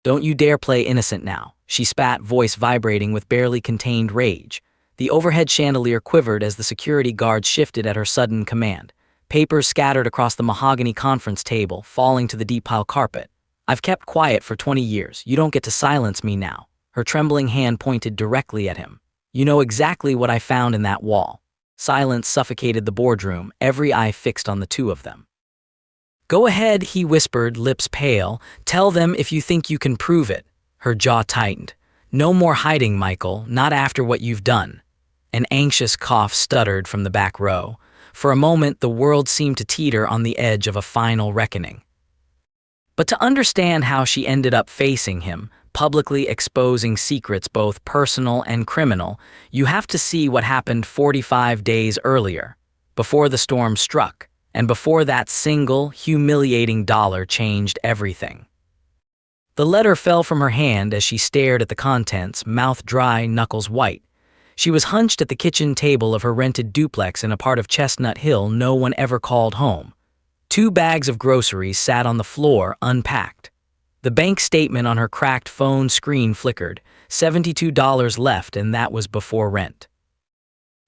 Don't you dare play innocent now, she spat, voice vibrating with barely contained rage. The overhead chandelier quivered as the security guards shifted at her sudden command. Papers scattered across the mahogany conference table, falling to the deep pile carpet. I've kept quiet for 20 years. You don't get to silence me now. Her trembling hand pointed directly at him. You know exactly what I found in that wall. Silence suffocated the boardroom, every eye fixed on the two of them. Go ahead, he whispered, lips pale. Tell them if you think you can prove it. Her jaw tightened. No more hiding, Michael, not after what you've done. An anxious cough stuttered from the back row. For a moment, the world seemed to teeter on the edge of a final reckoning. But to understand how she ended up facing him, publicly exposing secrets both personal and criminal, you have to see what happened 45 days earlier, before the storm struck, and before that single, humiliating dollar changed everything. The letter fell from her hand as she stared at the contents, mouth dry, knuckles white. She was hunched at the kitchen table of her rented duplex in a part of Chestnut Hill no one ever called home. 2 bags of groceries sat on the floor, unpacked. The bank statement on her cracked phone screen flickered. $72 left, and that was before rent.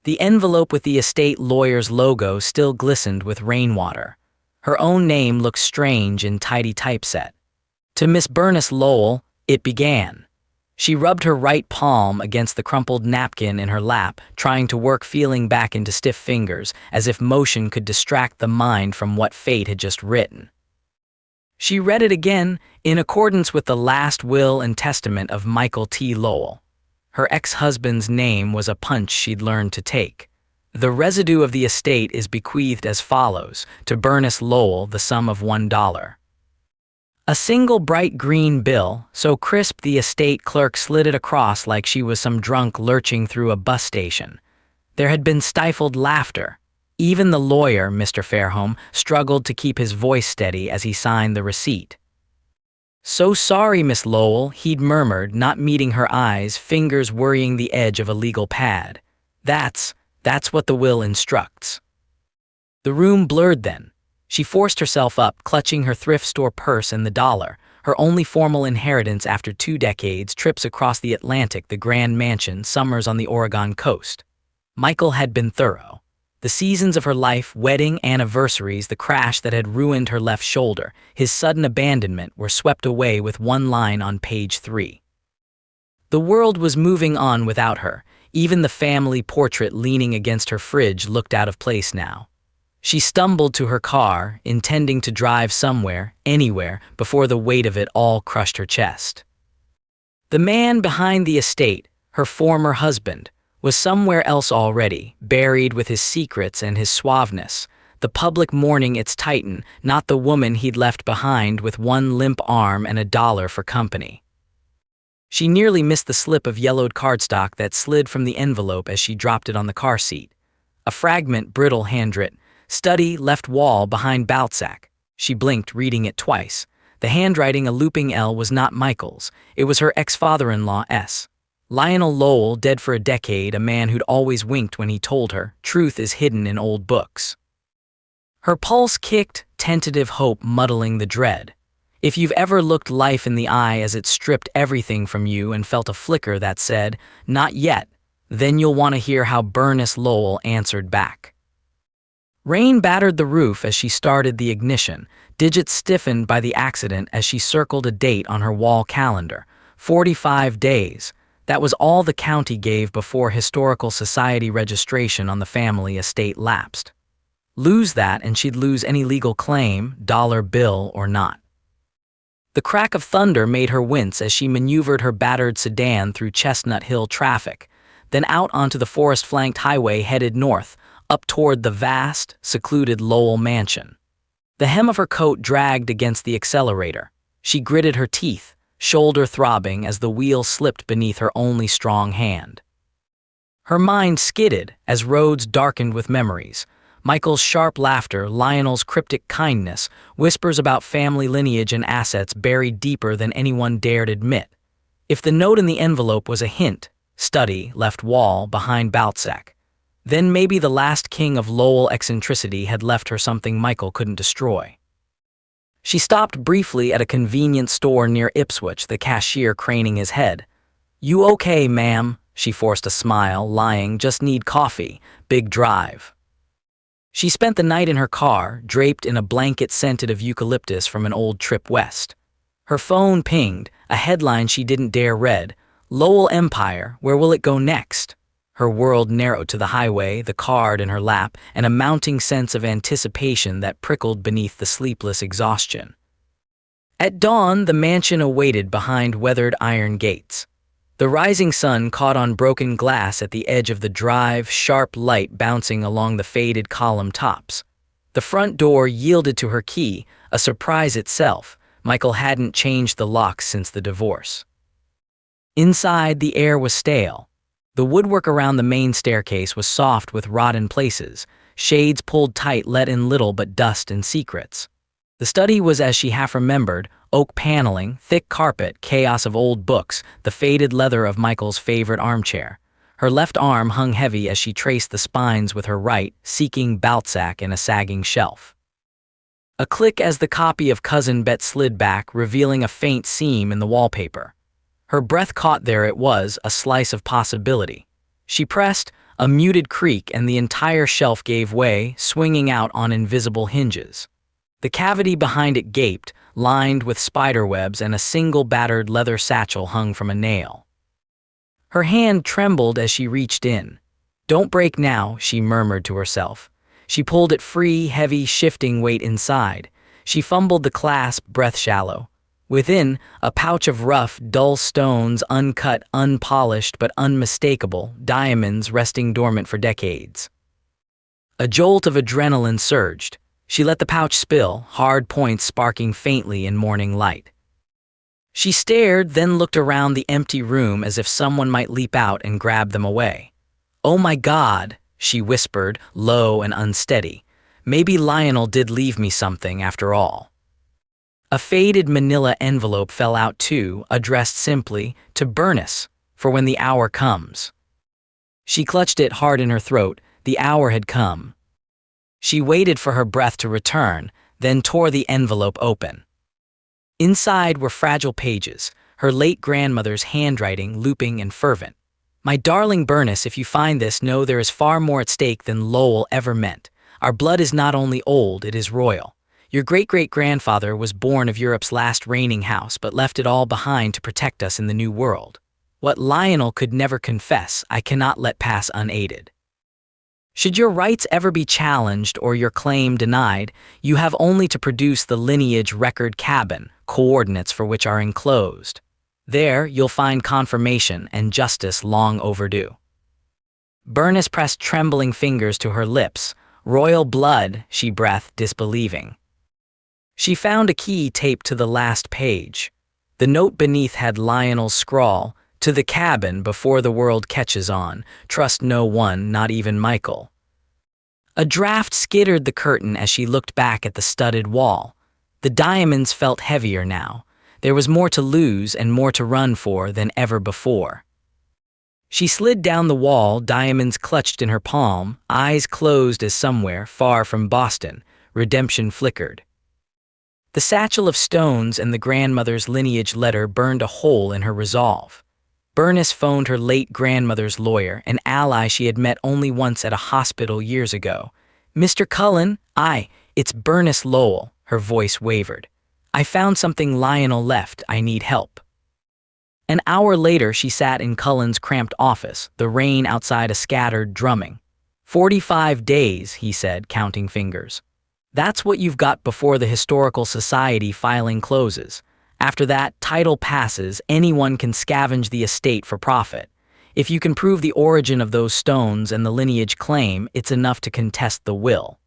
The envelope with the estate lawyer's logo still glistened with rainwater. Her own name looked strange in tidy typeset. To Miss Bernice Lowell, it began. She rubbed her right palm against the crumpled napkin in her lap, trying to work feeling back into stiff fingers, as if motion could distract the mind from what fate had just written. She read it again, in accordance with the last will and testament of Michael T. Lowell. Her ex-husband's name was a punch she'd learned to take. The residue of the estate is bequeathed as follows, to Bernice Lowell the sum of $1. A single bright green bill, so crisp the estate clerk slid it across like she was some drunk lurching through a bus station. There had been stifled laughter. Even the lawyer, Mr. Fairholme, struggled to keep his voice steady as he signed the receipt. So sorry, Miss Lowell, he'd murmured, not meeting her eyes, fingers worrying the edge of a legal pad. That's what the will instructs. The room blurred then. She forced herself up, clutching her thrift store purse and the dollar, her only formal inheritance after 2 decades, trips across the Atlantic, the grand mansion, summers on the Oregon coast. Michael had been thorough. The seasons of her life, wedding, anniversaries, the crash that had ruined her left shoulder, his sudden abandonment were swept away with one line on page 3. The world was moving on without her. Even the family portrait leaning against her fridge looked out of place now. She stumbled to her car, intending to drive somewhere, anywhere, before the weight of it all crushed her chest. The man behind the estate, her former husband, was somewhere else already, buried with his secrets and his suaveness, the public mourning its titan, not the woman he'd left behind with one limp arm and $1 for company. She nearly missed the slip of yellowed cardstock that slid from the envelope as she dropped it on the car seat. A fragment, brittle handwrit, study left wall behind Balzac. She blinked, reading it twice. The handwriting, a looping L, was not Michael's. It was her ex-father-in-law's. Lionel Lowell, dead for a decade, a man who'd always winked when he told her, truth is hidden in old books. Her pulse kicked, tentative hope muddling the dread. If you've ever looked life in the eye as it stripped everything from you and felt a flicker that said, not yet, then you'll want to hear how Bernice Lowell answered back. Rain battered the roof as she started the ignition, digits stiffened by the accident as she circled a date on her wall calendar. 45 days. That was all the county gave before Historical Society registration on the family estate lapsed. Lose that and she'd lose any legal claim, dollar bill or not. The crack of thunder made her wince as she maneuvered her battered sedan through Chestnut Hill traffic, then out onto the forest-flanked highway headed north, up toward the vast, secluded Lowell mansion. The hem of her coat dragged against the accelerator. She gritted her teeth, shoulder throbbing as the wheel slipped beneath her only strong hand. Her mind skidded as roads darkened with memories. Michael's sharp laughter, Lionel's cryptic kindness, whispers about family lineage and assets buried deeper than anyone dared admit. If the note in the envelope was a hint, study, left wall, behind Balzac, then maybe the last king of Lowell eccentricity had left her something Michael couldn't destroy. She stopped briefly at a convenience store near Ipswich, the cashier craning his head. "You okay, ma'am?" She forced a smile, lying, "Just need coffee. Big drive." She spent the night in her car, draped in a blanket scented of eucalyptus from an old trip west. Her phone pinged, a headline she didn't dare read. "Lowell Empire, where will it go next?" Her world narrowed to the highway, the card in her lap, and a mounting sense of anticipation that prickled beneath the sleepless exhaustion. At dawn, the mansion awaited behind weathered iron gates. The rising sun caught on broken glass at the edge of the drive, sharp light bouncing along the faded column tops. The front door yielded to her key, a surprise itself. Michael hadn't changed the locks since the divorce. Inside, the air was stale. The woodwork around the main staircase was soft with rot in places. Shades pulled tight let in little but dust and secrets. The study was as she half remembered: oak paneling, thick carpet, chaos of old books, the faded leather of Michael's favorite armchair. Her left arm hung heavy as she traced the spines with her right, seeking Balzac in a sagging shelf. A click as the copy of Cousin Bet slid back, revealing a faint seam in the wallpaper. Her breath caught. There it was, a slice of possibility. She pressed, a muted creak, and the entire shelf gave way, swinging out on invisible hinges. The cavity behind it gaped, lined with spiderwebs, and a single battered leather satchel hung from a nail. Her hand trembled as she reached in. "Don't break now," she murmured to herself. She pulled it free, heavy, shifting weight inside. She fumbled the clasp, breath shallow. Within, a pouch of rough, dull stones, uncut, unpolished, but unmistakable, diamonds resting dormant for decades. A jolt of adrenaline surged. She let the pouch spill, hard points sparking faintly in morning light. She stared, then looked around the empty room as if someone might leap out and grab them away. "Oh my God," she whispered, low and unsteady. "Maybe Lionel did leave me something after all." A faded manila envelope fell out too, addressed simply, "To Bernice, for when the hour comes." She clutched it hard in her throat. The hour had come. She waited for her breath to return, then tore the envelope open. Inside were fragile pages, her late grandmother's handwriting looping and fervent. "My darling Bernice, if you find this, know there is far more at stake than Lowell ever meant. Our blood is not only old, it is royal. Your great-great-grandfather was born of Europe's last reigning house, but left it all behind to protect us in the New World. What Lionel could never confess, I cannot let pass unaided. Should your rights ever be challenged or your claim denied, you have only to produce the lineage record cabin, coordinates for which are enclosed. There, you'll find confirmation and justice long overdue." Bernice pressed trembling fingers to her lips. "Royal blood," she breathed, disbelieving. She found a key taped to the last page. The note beneath had Lionel's scrawl, "To the cabin before the world catches on. Trust no one, not even Michael." A draft skittered the curtain as she looked back at the studded wall. The diamonds felt heavier now. There was more to lose and more to run for than ever before. She slid down the wall, diamonds clutched in her palm, eyes closed as somewhere, far from Boston, redemption flickered. The satchel of stones and the grandmother's lineage letter burned a hole in her resolve. Bernice phoned her late grandmother's lawyer, an ally she had met only once at a hospital years ago. "Mr. Cullen, it's Bernice Lowell," her voice wavered. "I found something Lionel left. I need help." An hour later, she sat in Cullen's cramped office, the rain outside a scattered drumming. 45 days, he said, counting fingers. "That's what you've got before the Historical Society filing closes. After that, title passes, anyone can scavenge the estate for profit. If you can prove the origin of those stones and the lineage claim, it's enough to contest the will."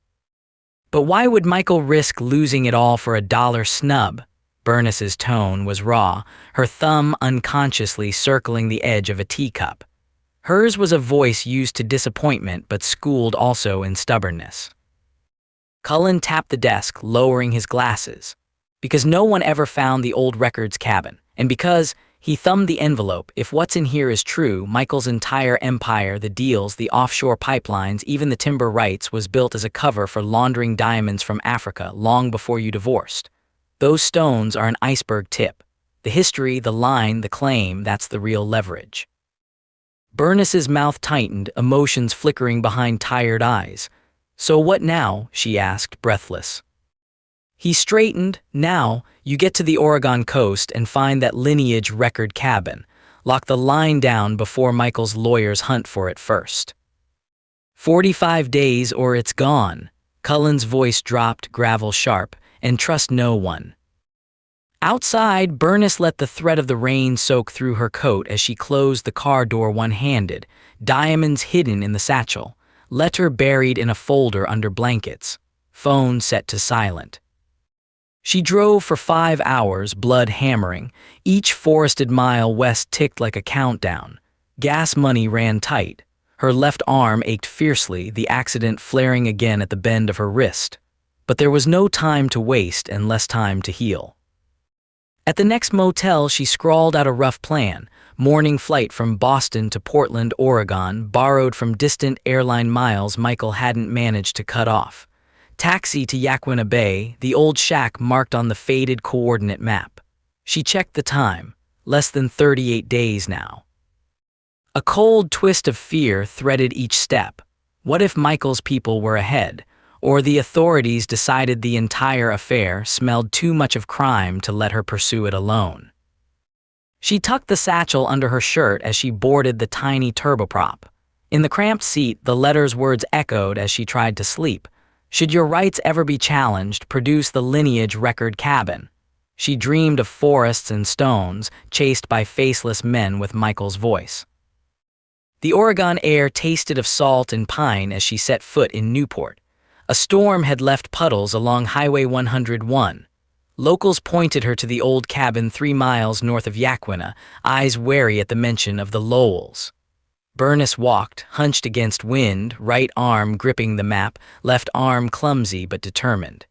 "But why would Michael risk losing it all for a dollar snub?" Bernice's tone was raw, her thumb unconsciously circling the edge of a teacup. Hers was a voice used to disappointment but schooled also in stubbornness. Cullen tapped the desk, lowering his glasses. "Because no one ever found the old records cabin, and because," he thumbed the envelope, "if what's in here is true, Michael's entire empire, the deals, the offshore pipelines, even the timber rights, was built as a cover for laundering diamonds from Africa long before you divorced. Those stones are an iceberg tip. The history, the line, the claim, that's the real leverage. Bernice's mouth tightened, emotions flickering behind tired eyes. "So what now?" she asked, breathless. He straightened. "Now, you get to the Oregon coast and find that lineage record cabin. Lock the line down before Michael's lawyers hunt for it first. 45 days or it's gone." Cullen's voice dropped, gravel sharp, "and trust no one." Outside, Bernice let the threat of the rain soak through her coat as she closed the car door one-handed, diamonds hidden in the satchel, letter buried in a folder under blankets, phone set to silent. She drove for 5 hours, blood hammering. Each forested mile west ticked like a countdown. Gas money ran tight. Her left arm ached fiercely, the accident flaring again at the bend of her wrist. But there was no time to waste and less time to heal. At the next motel, she scrawled out a rough plan. Morning flight from Boston to Portland, Oregon, borrowed from distant airline miles Michael hadn't managed to cut off. Taxi to Yaquina Bay, the old shack marked on the faded coordinate map. She checked the time, less than 38 days now. A cold twist of fear threaded each step. What if Michael's people were ahead, or the authorities decided the entire affair smelled too much of crime to let her pursue it alone? She tucked the satchel under her shirt as she boarded the tiny turboprop. In the cramped seat, the letter's words echoed as she tried to sleep. "Should your rights ever be challenged, produce the lineage record cabin." She dreamed of forests and stones, chased by faceless men with Michael's voice. The Oregon air tasted of salt and pine as she set foot in Newport. A storm had left puddles along Highway 101. Locals pointed her to the old cabin 3 miles north of Yaquina, eyes wary at the mention of the Lowells. Bernice walked, hunched against wind, right arm gripping the map, left arm clumsy but determined.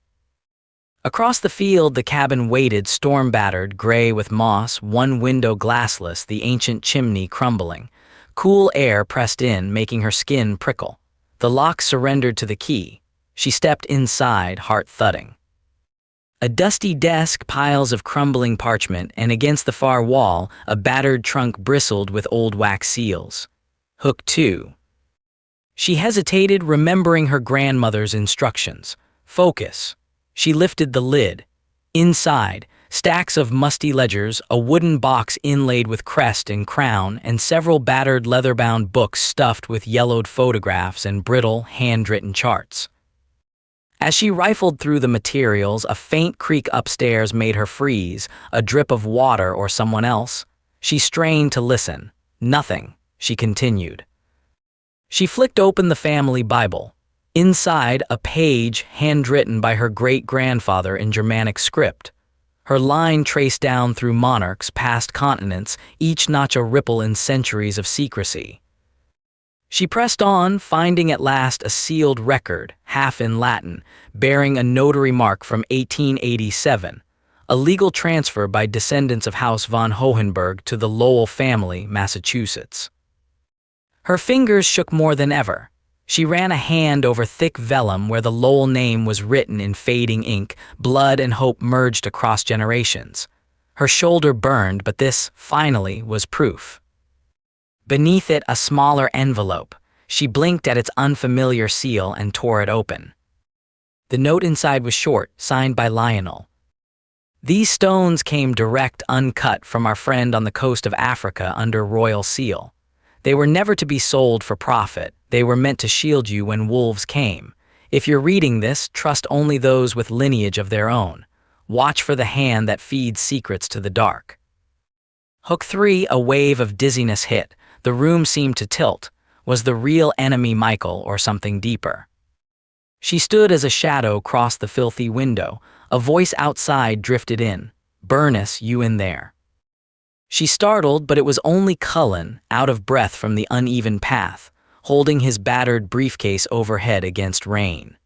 Across the field, the cabin waited, storm-battered, gray with moss, one window glassless, the ancient chimney crumbling. Cool air pressed in, making her skin prickle. The lock surrendered to the key. She stepped inside, heart thudding. A dusty desk, piles of crumbling parchment, and against the far wall, a battered trunk bristled with old wax seals. Hook 2. She hesitated, remembering her grandmother's instructions. Focus. She lifted the lid. Inside, stacks of musty ledgers, a wooden box inlaid with crest and crown, and several battered leather-bound books stuffed with yellowed photographs and brittle, handwritten charts. As she rifled through the materials, a faint creak upstairs made her freeze, a drip of water or someone else. She strained to listen. Nothing, she continued. She flicked open the family Bible. Inside, a page handwritten by her great-grandfather in Germanic script. Her line traced down through monarchs, past continents, each notch a ripple in centuries of secrecy. She pressed on, finding at last a sealed record, half in Latin, bearing a notary mark from 1887, a legal transfer by descendants of House von Hohenberg to the Lowell family, Massachusetts. Her fingers shook more than ever. She ran a hand over thick vellum where the Lowell name was written in fading ink, blood and hope merged across generations. Her shoulder burned, but this, finally, was proof. Beneath it, a smaller envelope. She blinked at its unfamiliar seal and tore it open. The note inside was short, signed by Lionel. "These stones came direct, uncut, from our friend on the coast of Africa under royal seal. They were never to be sold for profit. They were meant to shield you when wolves came. If you're reading this, trust only those with lineage of their own. Watch for the hand that feeds secrets to the dark." Hook 3, a wave of dizziness hit. The room seemed to tilt. Was the real enemy Michael or something deeper? She stood as a shadow crossed the filthy window. A voice outside drifted in. "Bernice, you in there?" She startled, but it was only Cullen, out of breath from the uneven path, holding his battered briefcase overhead against rain.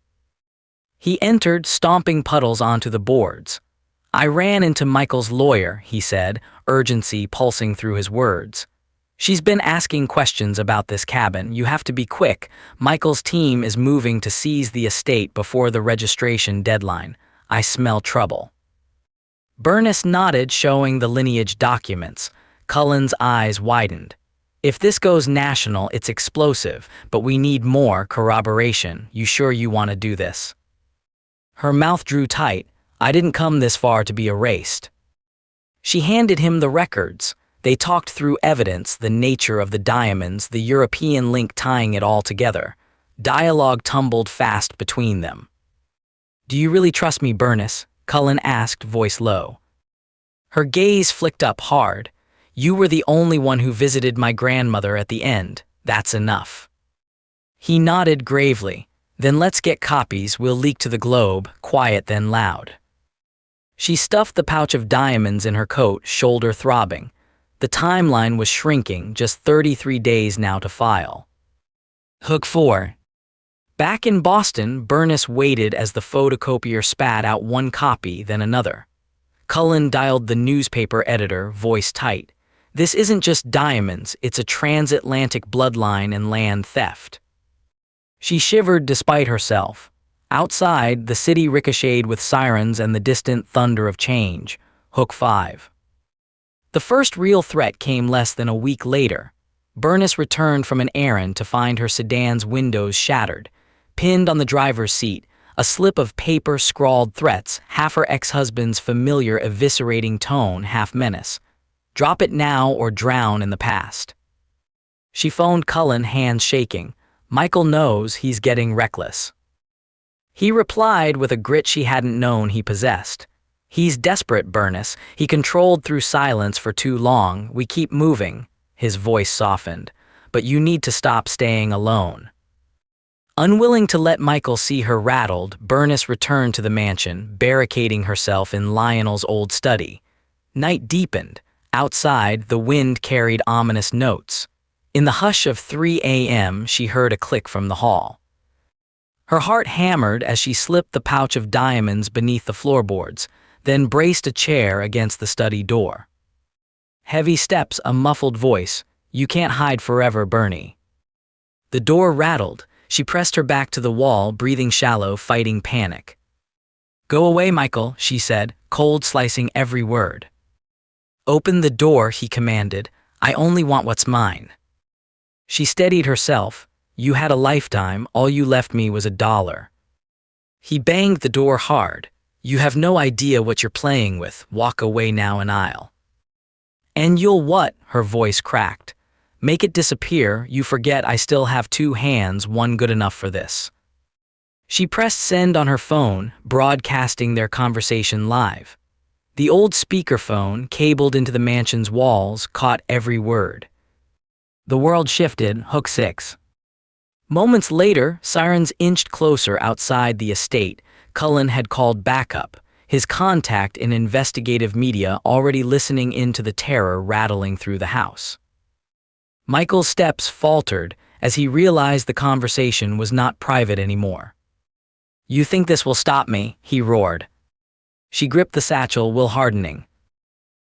He entered, stomping puddles onto the boards. "I ran into Michael's lawyer," he said, urgency pulsing through his words. "She's been asking questions about this cabin. You have to be quick. Michael's team is moving to seize the estate before the registration deadline. I smell trouble." Bernice nodded, showing the lineage documents. Cullen's eyes widened. If this goes national, it's explosive, but we need more corroboration. You sure you want to do this? Her mouth drew tight. I didn't come this far to be erased. She handed him the records. They talked through evidence, the nature of the diamonds, the European link tying it all together. Dialogue tumbled fast between them. Do you really trust me, Bernice? Cullen asked, voice low. Her gaze flicked up hard. You were the only one who visited my grandmother at the end. That's enough. He nodded gravely. Then let's get copies. We'll leak to the Globe, quiet then loud. She stuffed the pouch of diamonds in her coat, shoulder throbbing. The timeline was shrinking, just 33 days now to file. Hook 4. Back in Boston, Bernice waited as the photocopier spat out one copy, then another. Cullen dialed the newspaper editor, voice tight. This isn't just diamonds, it's a transatlantic bloodline and land theft. She shivered despite herself. Outside, the city ricocheted with sirens and the distant thunder of change. Hook 5. The first real threat came less than a week later. Bernice returned from an errand to find her sedan's windows shattered. Pinned on the driver's seat, a slip of paper scrawled threats, half her ex-husband's familiar eviscerating tone, half menace. Drop it now or drown in the past. She phoned Cullen, hands shaking. Michael knows he's getting reckless. He replied with a grit she hadn't known he possessed. He's desperate, Bernice. He controlled through silence for too long. We keep moving. His voice softened. But you need to stop staying alone. Unwilling to let Michael see her rattled, Bernice returned to the mansion, barricading herself in Lionel's old study. Night deepened. Outside, the wind carried ominous notes. In the hush of 3 a.m., she heard a click from the hall. Her heart hammered as she slipped the pouch of diamonds beneath the floorboards, then braced a chair against the study door. Heavy steps, a muffled voice. You can't hide forever, Bernie. The door rattled. She pressed her back to the wall, breathing shallow, fighting panic. Go away, Michael, she said, cold slicing every word. Open the door, he commanded. I only want what's mine. She steadied herself. You had a lifetime, all you left me was $1. He banged the door hard. You have no idea what you're playing with. Walk away now and I'll. And you'll what? Her voice cracked. Make it disappear. You forget I still have 2 hands, one good enough for this. She pressed send on her phone, broadcasting their conversation live. The old speakerphone, cabled into the mansion's walls, caught every word. The world shifted. Hook 6. Moments later, sirens inched closer outside the estate. Cullen had called backup, his contact in investigative media already listening into the terror rattling through the house. Michael's steps faltered as he realized the conversation was not private anymore. You think this will stop me? He roared. She gripped the satchel, will hardening.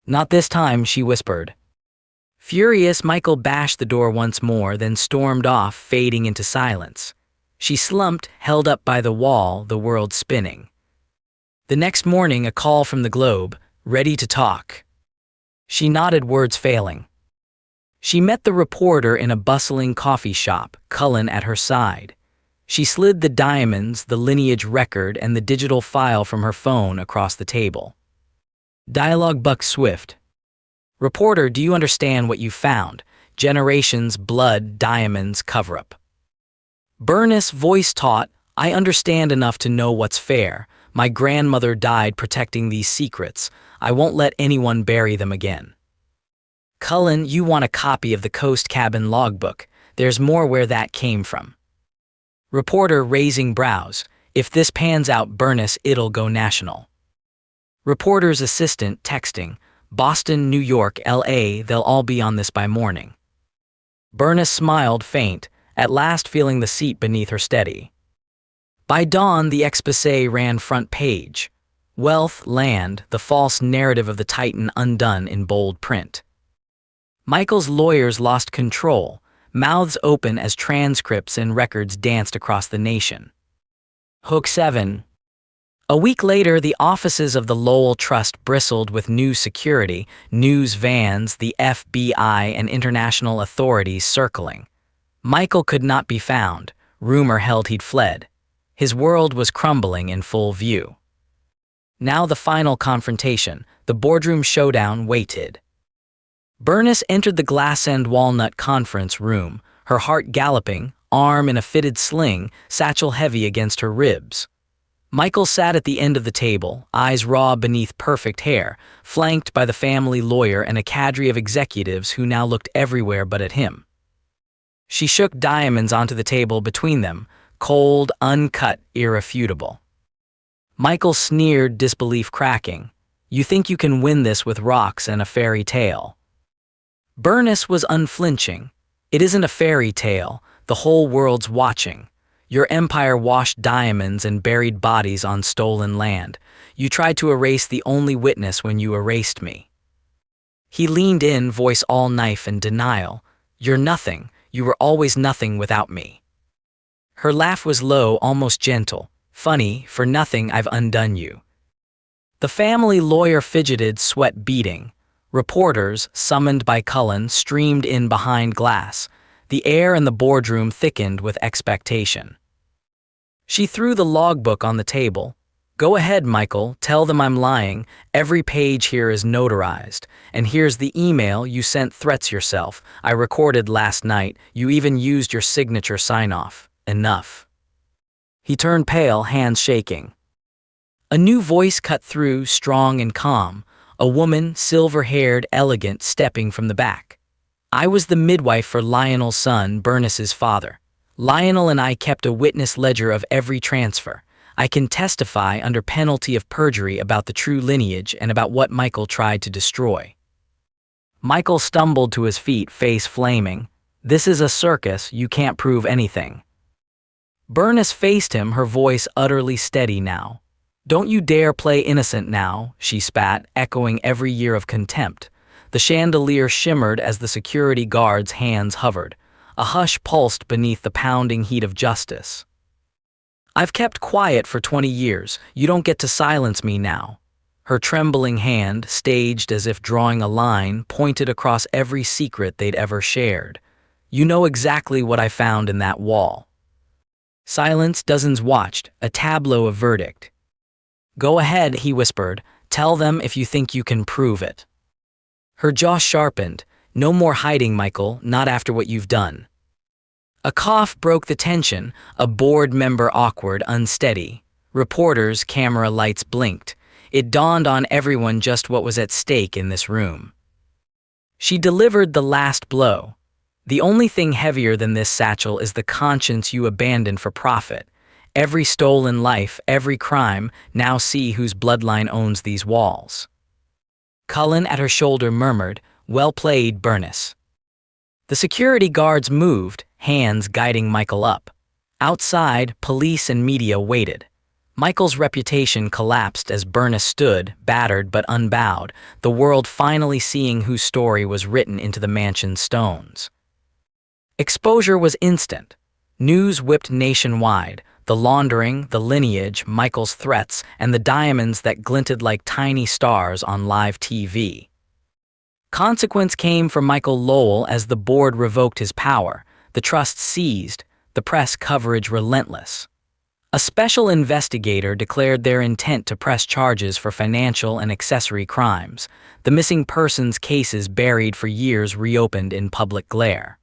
Not this time, she whispered. Furious, Michael bashed the door once more, then stormed off, fading into silence. She slumped, held up by the wall, the world spinning. The next morning, a call from the Globe, ready to talk. She nodded, words failing. She met the reporter in a bustling coffee shop, Cullen at her side. She slid the diamonds, the lineage record, and the digital file from her phone across the table. Dialogue buck swift. Reporter, do you understand what you found? Generations, blood, diamonds, cover-up. Bernice, voice taut, I understand enough to know what's fair. My grandmother died protecting these secrets. I won't let anyone bury them again. Cullen, you want a copy of the Coast Cabin logbook. There's more where that came from. Reporter, raising brows. If this pans out, Bernice, it'll go national. Reporter's assistant, texting. Boston, New York, L.A., they'll all be on this by morning. Bernice smiled, faint, at last feeling the seat beneath her steady. By dawn, the exposé ran front page. Wealth, land, the false narrative of the Titan undone in bold print. Michael's lawyers lost control, mouths open as transcripts and records danced across the nation. Hook 7. A week later, the offices of the Lowell Trust bristled with new security, news vans, the FBI, and international authorities circling. Michael could not be found. Rumor held he'd fled. His world was crumbling in full view. Now the final confrontation, the boardroom showdown, waited. Bernice entered the glass-end walnut conference room, her heart galloping, arm in a fitted sling, satchel heavy against her ribs. Michael sat at the end of the table, eyes raw beneath perfect hair, flanked by the family lawyer and a cadre of executives who now looked everywhere but at him. She shook diamonds onto the table between them, cold, uncut, irrefutable. Michael sneered, disbelief cracking. "You think you can win this with rocks and a fairy tale?" Bernice was unflinching. "It isn't a fairy tale. The whole world's watching. Your empire washed diamonds and buried bodies on stolen land. You tried to erase the only witness when you erased me." He leaned in, voice all knife and denial. "You're nothing. You were always nothing without me." Her laugh was low, almost gentle. "Funny, for nothing I've undone you." The family lawyer fidgeted, sweat beading. Reporters, summoned by Cullen, streamed in behind glass. The air in the boardroom thickened with expectation. She threw the logbook on the table. "Go ahead, Michael, tell them I'm lying. Every page here is notarized. And here's the email you sent threats yourself. I recorded last night. You even used your signature sign-off. Enough." He turned pale, hands shaking. A new voice cut through, strong and calm. A woman, silver-haired, elegant, stepping from the back. "I was the midwife for Lionel's son, Bernice's father. Lionel and I kept a witness ledger of every transfer. I can testify under penalty of perjury about the true lineage and about what Michael tried to destroy." Michael stumbled to his feet, face flaming. "This is a circus. You can't prove anything." Bernice faced him, her voice utterly steady now. "Don't you dare play innocent now," she spat, echoing every year of contempt. The chandelier shimmered as the security guard's hands hovered. A hush pulsed beneath the pounding heat of justice. "I've kept quiet for 20 years. You don't get to silence me now." Her trembling hand, staged as if drawing a line, pointed across every secret they'd ever shared. "You know exactly what I found in that wall." Silence, dozens watched, a tableau of verdict. "Go ahead," he whispered. "Tell them if you think you can prove it." Her jaw sharpened. "No more hiding, Michael, not after what you've done." A cough broke the tension, a board member awkward, unsteady. Reporters, camera lights blinked. It dawned on everyone just what was at stake in this room. She delivered the last blow. "The only thing heavier than this satchel is the conscience you abandoned for profit. Every stolen life, every crime, now see whose bloodline owns these walls." Cullen at her shoulder murmured, "Well played, Bernice." The security guards moved, hands guiding Michael up. Outside, police and media waited. Michael's reputation collapsed as Bernice stood, battered but unbowed, the world finally seeing whose story was written into the mansion's stones. Exposure was instant. News whipped nationwide. The laundering, the lineage, Michael's threats, and the diamonds that glinted like tiny stars on live TV. Consequence came for Michael Lowell as the board revoked his power, the trust seized, the press coverage relentless. A special investigator declared their intent to press charges for financial and accessory crimes. The missing persons cases buried for years reopened in public glare.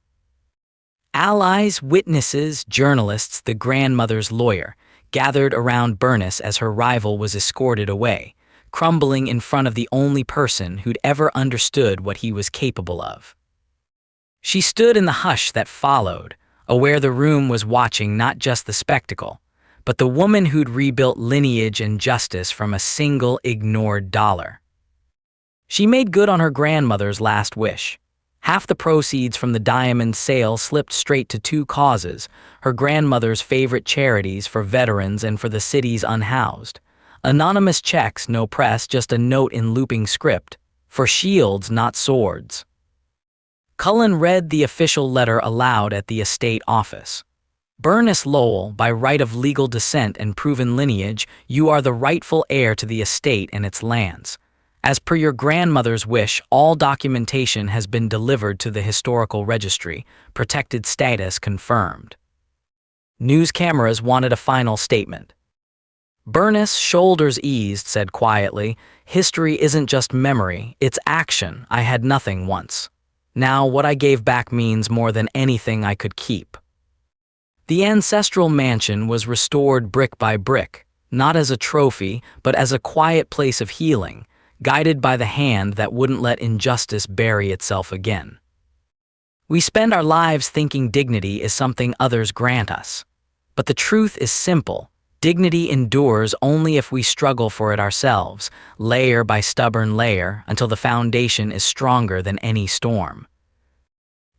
Allies, witnesses, journalists, the grandmother's lawyer, gathered around Bernice as her rival was escorted away, crumbling in front of the only person who'd ever understood what he was capable of. She stood in the hush that followed, aware the room was watching not just the spectacle, but the woman who'd rebuilt lineage and justice from a single ignored dollar. She made good on her grandmother's last wish. Half the proceeds from the diamond sale slipped straight to two causes, her grandmother's favorite charities for veterans and for the city's unhoused. Anonymous checks, no press, just a note in looping script. For shields, not swords. Cullen read the official letter aloud at the estate office. Bernice Lowell, by right of legal descent and proven lineage, you are the rightful heir to the estate and its lands. As per your grandmother's wish, all documentation has been delivered to the historical registry, protected status confirmed. News cameras wanted a final statement. Bernice, shoulders eased, said quietly, history isn't just memory, it's action. I had nothing once. Now what I gave back means more than anything I could keep. The ancestral mansion was restored brick by brick, not as a trophy, but as a quiet place of healing, guided by the hand that wouldn't let injustice bury itself again. We spend our lives thinking dignity is something others grant us. But the truth is simple. Dignity endures only if we struggle for it ourselves, layer by stubborn layer, until the foundation is stronger than any storm.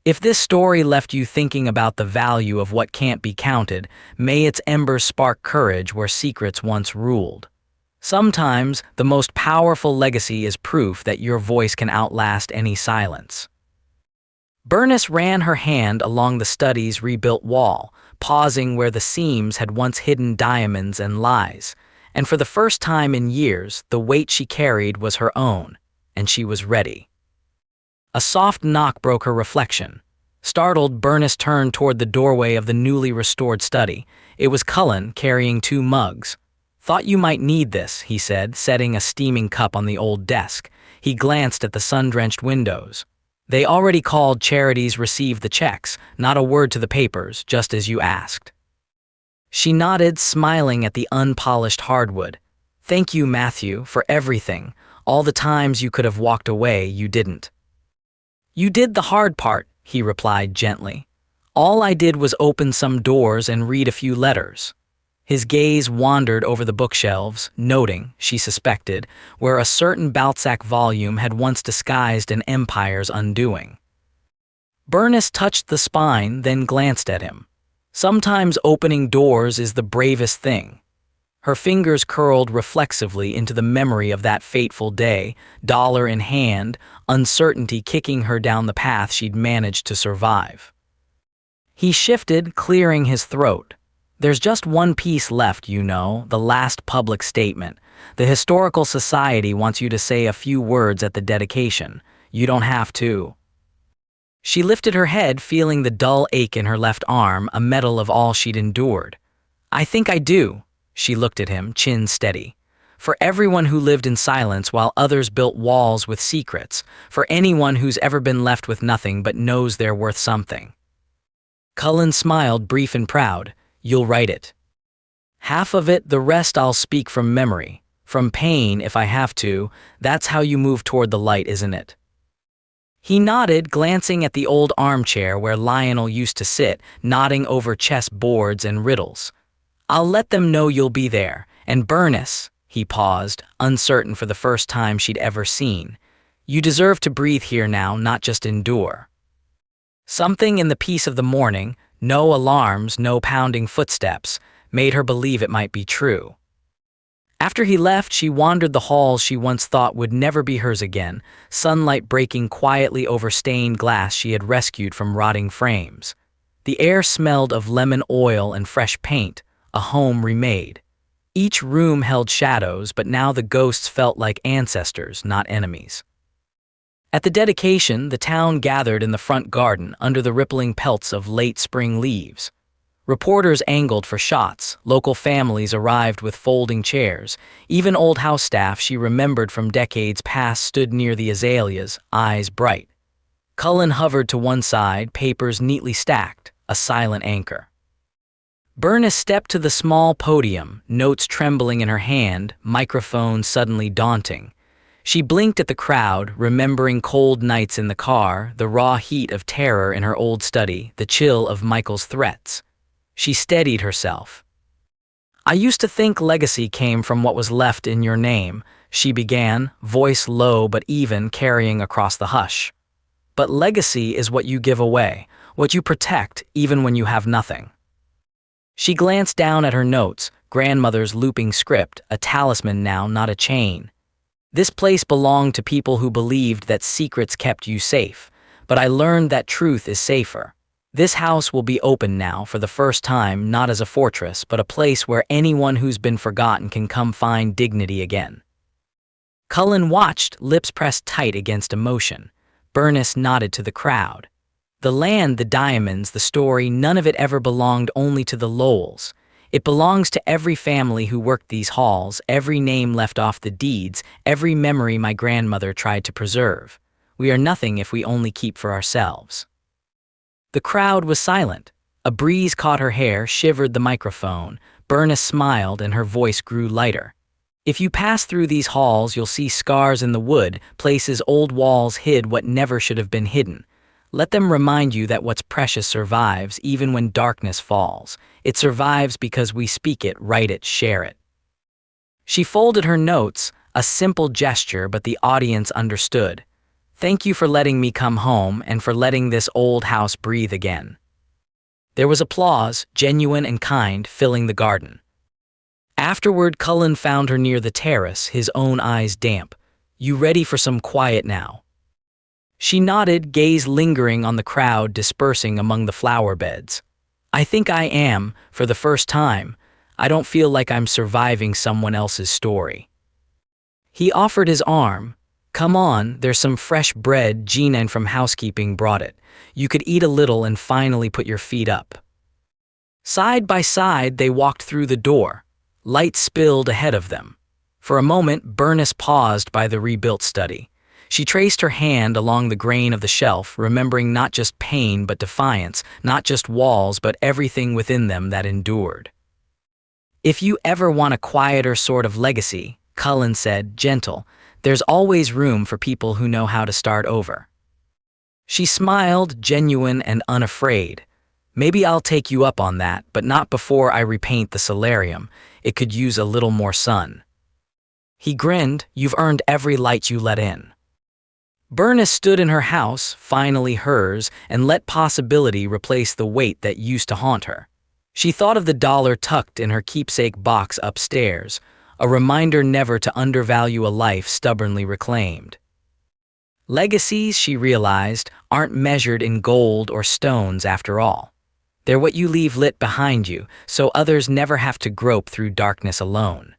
If this story left you thinking about the value of what can't be counted, may its embers spark courage where secrets once ruled. Sometimes, the most powerful legacy is proof that your voice can outlast any silence. Bernice ran her hand along the study's rebuilt wall, pausing where the seams had once hidden diamonds and lies, and for the first time in years, the weight she carried was her own, and she was ready. A soft knock broke her reflection. Startled, Bernice turned toward the doorway of the newly restored study. It was Cullen, carrying 2 mugs. "Thought you might need this," he said, setting a steaming cup on the old desk. He glanced at the sun-drenched windows. "They already called Charities received the checks, not a word to the papers, just as you asked." She nodded, smiling at the unpolished hardwood. "Thank you, Matthew, for everything. All the times you could have walked away, you didn't." "You did the hard part," he replied gently. "All I did was open some doors and read a few letters." His gaze wandered over the bookshelves, noting, she suspected, where a certain Balzac volume had once disguised an empire's undoing. Bernice touched the spine, then glanced at him. Sometimes opening doors is the bravest thing. Her fingers curled reflexively into the memory of that fateful day, dollar in hand, uncertainty kicking her down the path she'd managed to survive. He shifted, clearing his throat. "There's just one piece left, you know, the last public statement. The Historical Society wants you to say a few words at the dedication. You don't have to." She lifted her head, feeling the dull ache in her left arm, a medal of all she'd endured. "I think I do." She looked at him, chin steady. "For everyone who lived in silence while others built walls with secrets. For anyone who's ever been left with nothing but knows they're worth something." Cullen smiled, brief and proud. "You'll write it. Half of it, the rest I'll speak from memory. From pain, if I have to. That's how you move toward the light, isn't it?" He nodded, glancing at the old armchair where Lionel used to sit, nodding over chess boards and riddles. "I'll let them know you'll be there. And Bernice," he paused, uncertain for the first time she'd ever seen, "you deserve to breathe here now, not just endure." Something in the peace of the morning, no alarms, no pounding footsteps, made her believe it might be true. After he left, she wandered the halls she once thought would never be hers again, sunlight breaking quietly over stained glass she had rescued from rotting frames. The air smelled of lemon oil and fresh paint, a home remade. Each room held shadows, but now the ghosts felt like ancestors, not enemies. At the dedication, the town gathered in the front garden under the rippling pelts of late spring leaves. Reporters angled for shots, local families arrived with folding chairs, even old house staff she remembered from decades past stood near the azaleas, eyes bright. Cullen hovered to one side, papers neatly stacked, a silent anchor. Bernice stepped to the small podium, notes trembling in her hand, microphone suddenly daunting. She blinked at the crowd, remembering cold nights in the car, the raw heat of terror in her old study, the chill of Michael's threats. She steadied herself. "I used to think legacy came from what was left in your name," she began, voice low but even, carrying across the hush. "But legacy is what you give away, what you protect even when you have nothing." She glanced down at her notes, grandmother's looping script, a talisman now, not a chain. "This place belonged to people who believed that secrets kept you safe, but I learned that truth is safer." This house will be open now for the first time, not as a fortress, but a place where anyone who's been forgotten can come find dignity again. Cullen watched, lips pressed tight against emotion. Bernice nodded to the crowd. The land, the diamonds, the story, none of it ever belonged only to the Lowells. It belongs to every family who worked these halls, every name left off the deeds, every memory my grandmother tried to preserve. We are nothing if we only keep for ourselves. The crowd was silent. A breeze caught her hair, shivered the microphone. Bernice smiled and her voice grew lighter. If you pass through these halls, you'll see scars in the wood, places old walls hid what never should have been hidden. Let them remind you that what's precious survives even when darkness falls. It survives because we speak it, write it, share it. She folded her notes, a simple gesture, but the audience understood. Thank you for letting me come home and for letting this old house breathe again. There was applause, genuine and kind, filling the garden. Afterward, Cullen found her near the terrace, his own eyes damp. You ready for some quiet now? She nodded, gaze lingering on the crowd dispersing among the flower beds. I think I am, for the first time. I don't feel like I'm surviving someone else's story. He offered his arm. Come on, there's some fresh bread, Gina from housekeeping brought it. You could eat a little and finally put your feet up. Side by side, they walked through the door. Light spilled ahead of them. For a moment, Bernice paused by the rebuilt study. She traced her hand along the grain of the shelf, remembering not just pain but defiance, not just walls but everything within them that endured. If you ever want a quieter sort of legacy, Cullen said, gentle, there's always room for people who know how to start over. She smiled, genuine and unafraid. Maybe I'll take you up on that, but not before I repaint the solarium. It could use a little more sun. He grinned, you've earned every light you let in. Bernice stood in her house, finally hers, and let possibility replace the weight that used to haunt her. She thought of the dollar tucked in her keepsake box upstairs, a reminder never to undervalue a life stubbornly reclaimed. Legacies, she realized, aren't measured in gold or stones after all. They're what you leave lit behind you, so others never have to grope through darkness alone.